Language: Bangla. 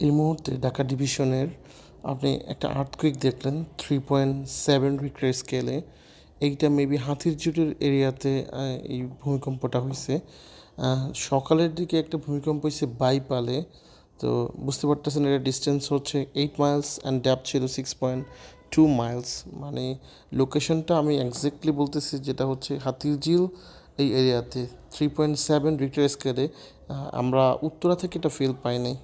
এই মুহূর্তে ঢাকা ডিভিশনের আপনি একটা আর্থকুইক দেখলেন 3.7 রিক্টার স্কেলে। এইটা মেবি হাতিরঝিলের এরিয়াতে এই ভূমিকম্পটা হয়েছে। সকালের দিকে একটা ভূমিকম্প হয়েছে বাইপালে। তো বুঝতে পারতেছেন এটা ডিস্টেন্স হচ্ছে 8 মাইলস অ্যান্ড ডেপথ ছিল 6.2 মাইলস। মানে লোকেশনটা আমি এক্স্যাক্টলি বলতেছি, যেটা হচ্ছে হাতিরঝিল এই এরিয়াতে 3.7 রিক্টার স্কেলে। আমরা উত্তরা থেকে এটা ফিল পাই নাই।